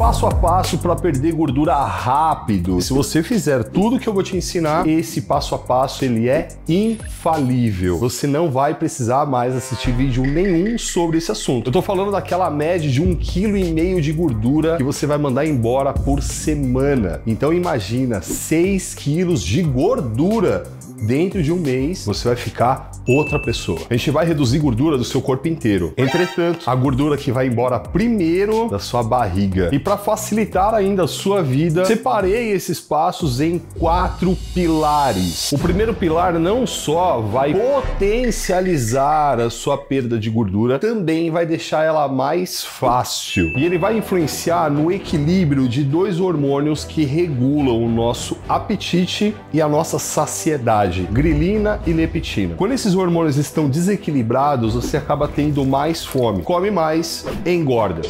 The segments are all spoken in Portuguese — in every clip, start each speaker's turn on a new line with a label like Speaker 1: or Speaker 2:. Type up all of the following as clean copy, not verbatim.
Speaker 1: Passo a passo para perder gordura rápido. E se você fizer tudo que eu vou te ensinar, esse passo a passo ele é infalível. Você não vai precisar mais assistir vídeo nenhum sobre esse assunto. Eu tô falando daquela média de 1,5 kg de gordura que você vai mandar embora por semana. Então imagina 6 quilos de gordura. Dentro de um mês, você vai ficar outra pessoa. A gente vai reduzir gordura do seu corpo inteiro. Entretanto, a gordura que vai embora primeiro da sua barriga. E para facilitar ainda a sua vida, separei esses passos em 4 pilares. O primeiro pilar não só vai potencializar a sua perda de gordura, também vai deixar ela mais fácil. E ele vai influenciar no equilíbrio de 2 hormônios que regulam o nosso apetite e a nossa saciedade. Grelina e leptina. Quando esses hormônios estão desequilibrados, você acaba tendo mais fome. Come mais, engorda.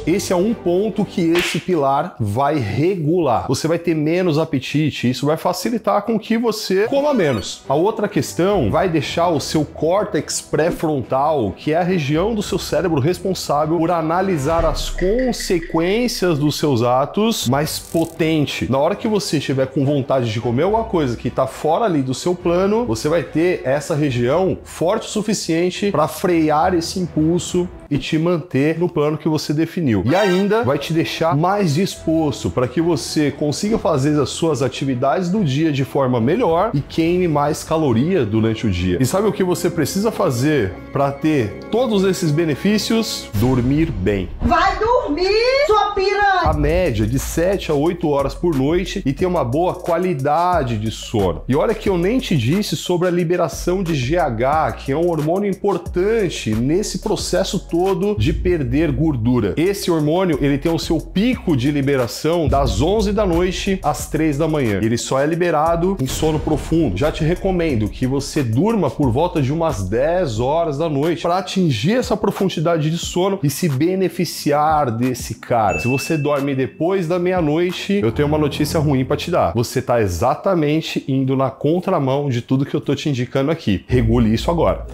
Speaker 1: Esse é um ponto que esse pilar vai regular. Você vai ter menos apetite, isso vai facilitar com que você coma menos. A outra questão vai deixar o seu córtex pré-frontal, que é a região do seu cérebro responsável por analisar as consequências dos seus atos, mais potente. Na hora que você estiver com vontade de comer alguma coisa que está fora ali do seu plano, você vai ter essa região forte o suficiente para frear esse impulso e te manter no plano que você definiu. E ainda vai te deixar mais disposto para que você consiga fazer as suas atividades do dia de forma melhor e queime mais caloria durante o dia. E sabe o que você precisa fazer para ter todos esses benefícios? Dormir bem.
Speaker 2: Vai dormir, sua piranha!
Speaker 1: A média de 7 a 8 horas por noite e ter uma boa qualidade de sono. E olha que eu nem te disse sobre a liberação de GH, que é um hormônio importante nesse processo todo de perder gordura. Esse hormônio, ele tem o seu pico de liberação das 11 da noite às 3 da manhã. Ele só é liberado em sono profundo. Já te recomendo que você durma por volta de umas 10 horas da noite para atingir essa profundidade de sono e se beneficiar desse cara. Se você dorme depois da meia-noite, eu tenho uma notícia ruim para te dar. Você está exatamente indo na contramão de tudo que eu tô te indicando aqui. Regule isso agora.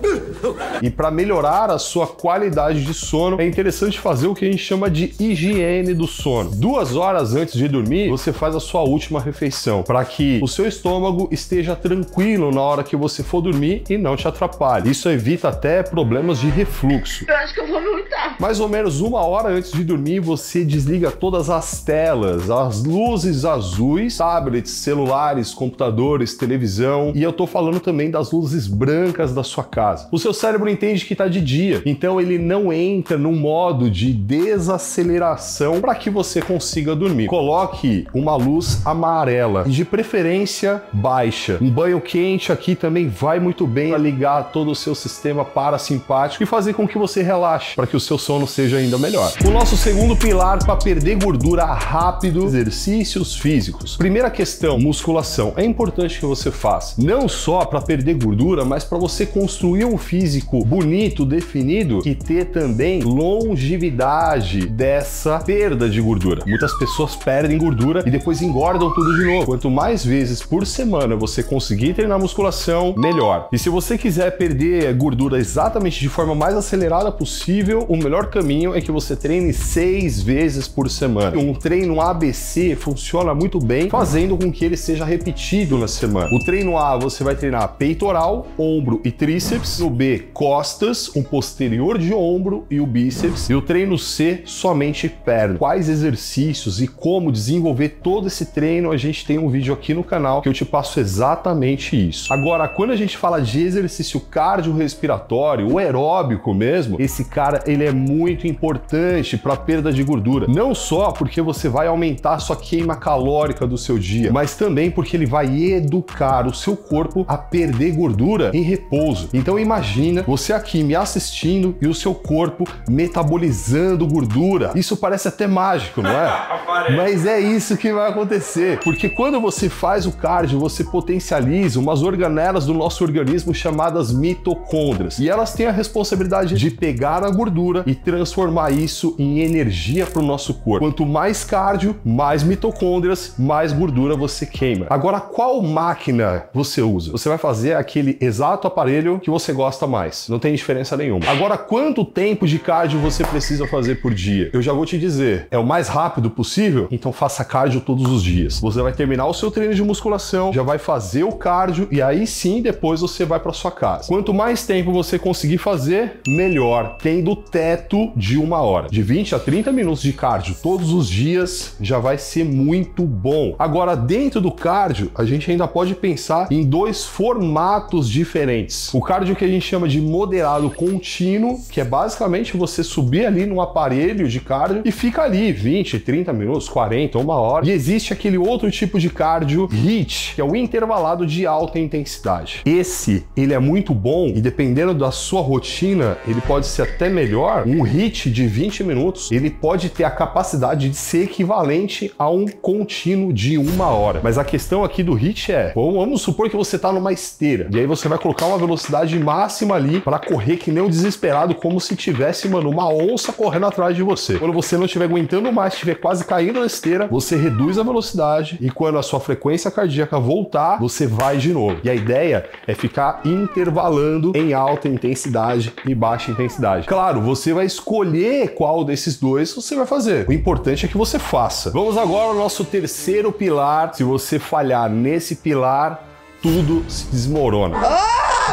Speaker 1: E para melhorar a sua qualidade de sono, é interessante fazer o que a gente chama de higiene do sono. 2 horas antes de dormir, você faz a sua última refeição, para que o seu estômago esteja tranquilo na hora que você for dormir e não te atrapalhe. Isso evita até problemas de refluxo.
Speaker 2: Eu acho que eu vou vomitar.
Speaker 1: Mais ou menos 1 hora antes de dormir, você desliga todas as telas, as luzes azuis, tablets, celulares, computadores, televisão, e eu tô falando também das luzes brancas da sua casa. O seu cérebro entende que está de dia, então ele não entra num modo de desaceleração para que você consiga dormir. Coloque uma luz amarela, de preferência baixa. Um banho quente aqui também vai muito bem para ligar todo o seu sistema parasimpático e fazer com que você relaxe, para que o seu sono seja ainda melhor. O nosso segundo pilar para perder gordura rápido: exercícios físicos. Primeira questão, musculação. É importante que você faça, não só para perder gordura, mas para você construir um físico bonito, definido e ter também longevidade dessa perda de gordura. Muitas pessoas perdem gordura e depois engordam tudo de novo. Quanto mais vezes por semana você conseguir treinar musculação, melhor. E se você quiser perder gordura exatamente de forma mais acelerada possível, o melhor caminho é que você treine 6 vezes por semana. Um treino ABC funciona muito bem, fazendo com que ele seja repetido na semana. O treino A, você vai treinar peitoral, ombro e tríceps. No B, costas, o posterior de ombro e o bíceps. E o treino C, somente perna. Quais exercícios e como desenvolver todo esse treino, a gente tem um vídeo aqui no canal que eu te passo exatamente isso. Agora, quando a gente fala de exercício cardiorrespiratório, o aeróbico mesmo, esse cara, ele é muito importante para perda de gordura. Não só porque você vai aumentar a sua queima calórica do seu dia, mas também porque ele vai educar o seu corpo a perder gordura em repouso. Então imagina você aqui me assistindo e o seu corpo metabolizando gordura. Isso parece até mágico, não é? Mas é isso que vai acontecer. Porque quando você faz o cardio, você potencializa umas organelas do nosso organismo chamadas mitocôndrias. E elas têm a responsabilidade de pegar a gordura e transformar isso em energia para o nosso corpo. Quanto mais cardio, mais mitocôndrias, mais gordura você queima. Agora, qual máquina você usa? Você vai fazer aquele exato aparelho que você gosta mais. Não tem diferença nenhuma. Agora, quanto tempo de cardio você precisa fazer por dia? Eu já vou te dizer, é o mais rápido possível? Então faça cardio todos os dias. Você vai terminar o seu treino de musculação, já vai fazer o cardio e aí sim, depois você vai para sua casa. Quanto mais tempo você conseguir fazer, melhor, tendo teto de 1 hora. De 20 a 30 minutos de cardio todos os dias já vai ser muito bom. Agora, dentro do cardio, a gente ainda pode pensar em 2 formatos diferentes. O cardio que a gente chama de moderado contínuo, que é basicamente você subir ali num aparelho de cardio e fica ali 20, 30 minutos, 40, 1 hora. E existe aquele outro tipo de cardio HIIT, que é o intervalado de alta intensidade. Esse, ele é muito bom e dependendo da sua rotina, ele pode ser até melhor. Um HIIT de 20 minutos, ele pode ter a capacidade de ser equivalente a um contínuo de 1 hora. Mas a questão aqui do HIIT é, vamos supor que você está numa esteira e aí você vai colocar uma velocidade máxima ali para correr que nem um desesperado, como se tivesse, mano, uma onça correndo atrás de você. Quando você não estiver aguentando mais, estiver quase caindo na esteira, você reduz a velocidade e quando a sua frequência cardíaca voltar, você vai de novo. E a ideia é ficar intervalando em alta intensidade e baixa intensidade. Claro, você vai escolher qual desses dois você vai fazer. O importante é que você faça. Vamos agora ao nosso terceiro pilar. Se você falhar nesse pilar, tudo se desmorona.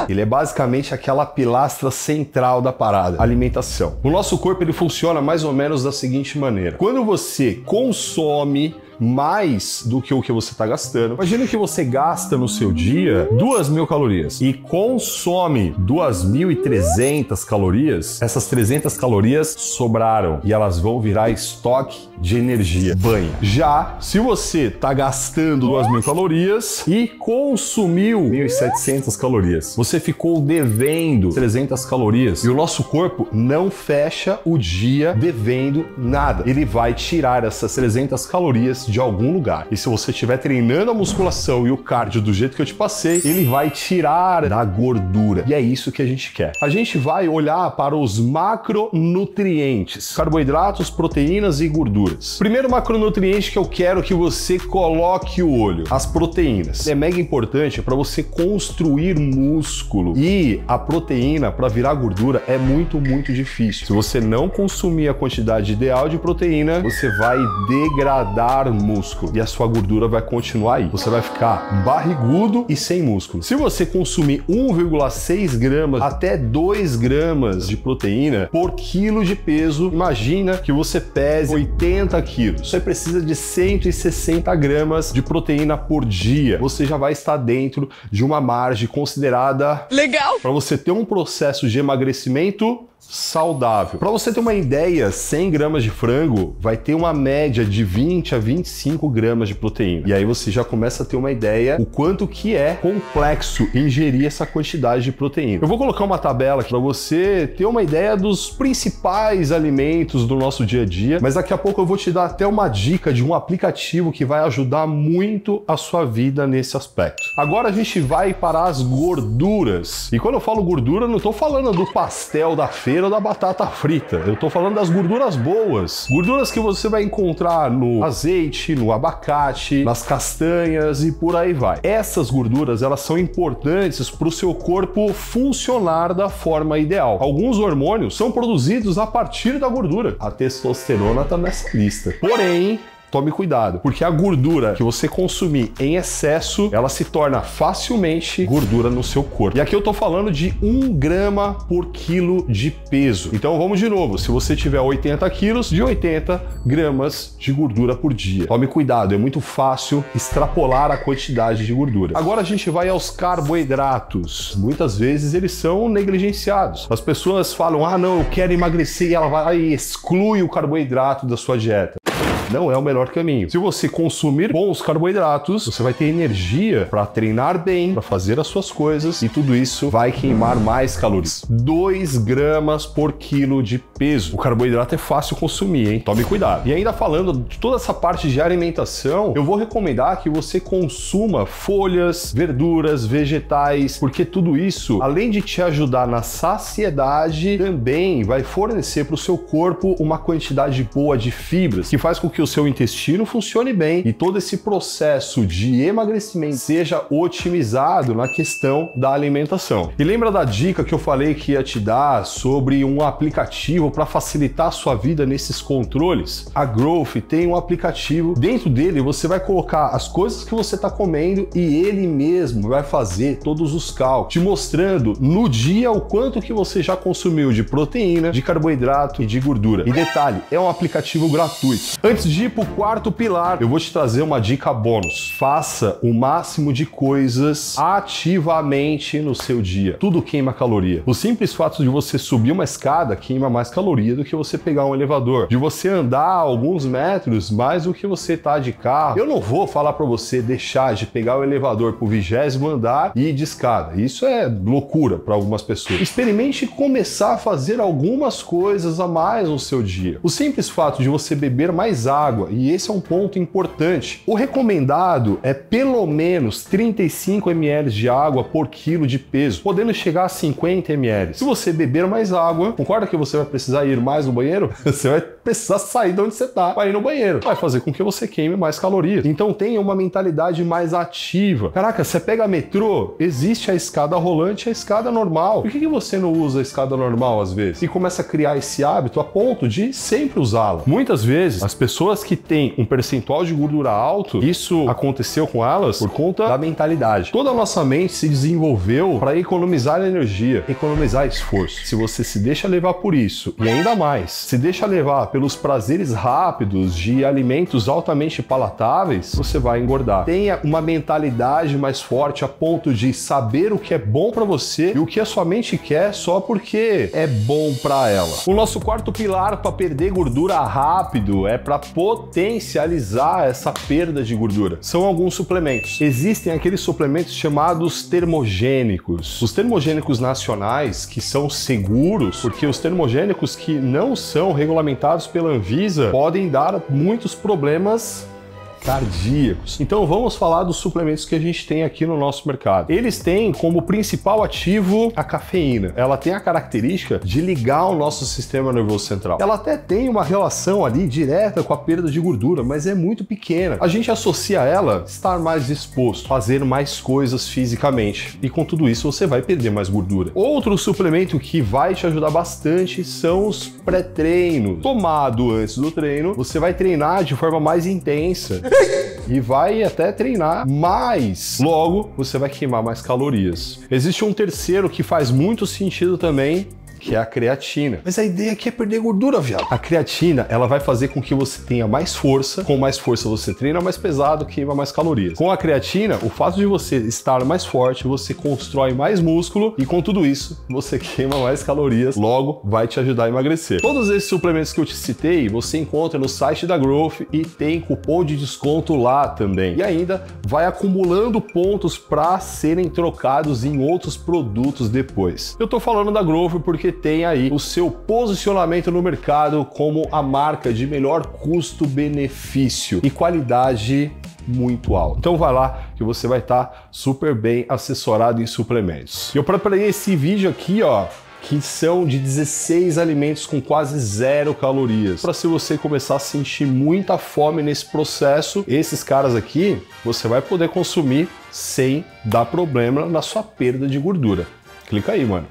Speaker 1: Ele é basicamente aquela pilastra central da parada, alimentação. O nosso corpo ele funciona mais ou menos da seguinte maneira. Quando você consome mais do que o que você está gastando. Imagina que você gasta no seu dia 2.000 calorias e consome 2.300 calorias. Essas 300 calorias sobraram e elas vão virar estoque de energia, banho. Já se você está gastando 2.000 calorias e consumiu 1.700 calorias, você ficou devendo 300 calorias e o nosso corpo não fecha o dia devendo nada. Ele vai tirar essas 300 calorias de algum lugar. E se você estiver treinando a musculação e o cardio do jeito que eu te passei, ele vai tirar da gordura. E é isso que a gente quer. A gente vai olhar para os macronutrientes: carboidratos, proteínas e gorduras. Primeiro macronutriente que eu quero que você coloque o olho: as proteínas. É mega importante para você construir músculo. E a proteína, para virar gordura, é muito difícil. Se você não consumir a quantidade ideal de proteína, você vai degradar músculo e a sua gordura vai continuar aí. Você vai ficar barrigudo e sem músculo. Se você consumir 1,6 gramas até 2 gramas de proteína por quilo de peso, imagina que você pese 80 quilos. Você precisa de 160 gramas de proteína por dia. Você já vai estar dentro de uma margem considerada legal para você ter um processo de emagrecimento saudável. Para você ter uma ideia, 100 gramas de frango vai ter uma média de 20 a 25 gramas de proteína. E aí você já começa a ter uma ideia o quanto que é complexo ingerir essa quantidade de proteína. Eu vou colocar uma tabela aqui para você ter uma ideia dos principais alimentos do nosso dia a dia, mas daqui a pouco eu vou te dar até uma dica de um aplicativo que vai ajudar muito a sua vida nesse aspecto. Agora a gente vai para as gorduras. E quando eu falo gordura, não estou falando do pastel da feira ou da batata frita. Eu tô falando das gorduras boas. Gorduras que você vai encontrar no azeite, no abacate, nas castanhas e por aí vai. Essas gorduras, elas são importantes para o seu corpo funcionar da forma ideal. Alguns hormônios são produzidos a partir da gordura. A testosterona tá nessa lista. Porém, tome cuidado, porque a gordura que você consumir em excesso, ela se torna facilmente gordura no seu corpo. E aqui eu tô falando de 1 grama por quilo de peso. Então vamos de novo, se você tiver 80 quilos, de 80 gramas de gordura por dia. Tome cuidado, é muito fácil extrapolar a quantidade de gordura. Agora a gente vai aos carboidratos. Muitas vezes eles são negligenciados. As pessoas falam, ah não, eu quero emagrecer, e ela vai e exclui o carboidrato da sua dieta. Não é o melhor caminho. Se você consumir bons carboidratos, você vai ter energia para treinar bem, para fazer as suas coisas e tudo isso vai queimar mais calorias. 2 gramas por quilo de peso. O carboidrato é fácil consumir, hein? Tome cuidado. E ainda falando de toda essa parte de alimentação, eu vou recomendar que você consuma folhas, verduras, vegetais, porque tudo isso, além de te ajudar na saciedade, também vai fornecer para o seu corpo uma quantidade boa de fibras, que faz com que o seu intestino funcione bem e todo esse processo de emagrecimento seja otimizado na questão da alimentação. E lembra da dica que eu falei que ia te dar sobre um aplicativo para facilitar a sua vida nesses controles? A Growth tem um aplicativo, dentro dele você vai colocar as coisas que você está comendo e ele mesmo vai fazer todos os cálculos, te mostrando no dia o quanto que você já consumiu de proteína, de carboidrato e de gordura. E detalhe, é um aplicativo gratuito. Antes de ir para o quarto pilar, eu vou te trazer uma dica bônus. Faça o máximo de coisas ativamente no seu dia. Tudo queima caloria. O simples fato de você subir uma escada queima mais caloria do que você pegar um elevador. De você andar alguns metros mais do que você tá de carro. Eu não vou falar para você deixar de pegar o elevador pro 20º andar e ir de escada. Isso é loucura para algumas pessoas. Experimente começar a fazer algumas coisas a mais no seu dia. O simples fato de você beber mais água, e esse é um ponto importante. O recomendado é pelo menos 35 ml de água por quilo de peso, podendo chegar a 50 ml. Se você beber mais água, concorda que você vai precisar ir mais no banheiro? Você vai precisar sair de onde você tá para ir no banheiro. Vai fazer com que você queime mais calorias. Então tenha uma mentalidade mais ativa. Caraca, você pega metrô, existe a escada rolante e a escada normal. Por que você não usa a escada normal às vezes? E começa a criar esse hábito a ponto de sempre usá-la. Muitas vezes, as pessoas que têm um percentual de gordura alto, isso aconteceu com elas por conta da mentalidade. Toda a nossa mente se desenvolveu para economizar energia, economizar esforço. Se você se deixa levar por isso, e ainda mais, se deixa levar pelos prazeres rápidos de alimentos altamente palatáveis, você vai engordar. Tenha uma mentalidade mais forte a ponto de saber o que é bom para você e o que a sua mente quer só porque é bom para ela. O nosso quarto pilar para perder gordura rápido é para potencializar essa perda de gordura. São alguns suplementos. Existem aqueles suplementos chamados termogênicos. Os termogênicos nacionais, que são seguros, porque os termogênicos que não são regulamentados pela Anvisa podem dar muitos problemas cardíacos. Então vamos falar dos suplementos que a gente tem aqui no nosso mercado. Eles têm como principal ativo a cafeína. Ela tem a característica de ligar o nosso sistema nervoso central. Ela até tem uma relação ali direta com a perda de gordura, mas é muito pequena. A gente associa ela a estar mais disposto, fazer mais coisas fisicamente. E com tudo isso você vai perder mais gordura. Outro suplemento que vai te ajudar bastante são os pré-treinos. Tomado antes do treino, você vai treinar de forma mais intensa e vai até treinar mais. Logo, você vai queimar mais calorias. Existe um terceiro que faz muito sentido também, que é a creatina. Mas a ideia aqui é perder gordura, viado. A creatina, ela vai fazer com que você tenha mais força. Com mais força você treina mais pesado, queima mais calorias. Com a creatina, o fato de você estar mais forte, você constrói mais músculo e com tudo isso, você queima mais calorias. Logo, vai te ajudar a emagrecer. Todos esses suplementos que eu te citei, você encontra no site da Growth e tem cupom de desconto lá também. E ainda vai acumulando pontos para serem trocados em outros produtos depois. Eu tô falando da Growth porque tem aí o seu posicionamento no mercado como a marca de melhor custo-benefício e qualidade muito alta. Então vai lá que você vai estar super bem assessorado em suplementos. Eu preparei esse vídeo aqui, ó, que são de 16 alimentos com quase 0 calorias. Para se você começar a sentir muita fome nesse processo, esses caras aqui você vai poder consumir sem dar problema na sua perda de gordura. Clica aí, mano.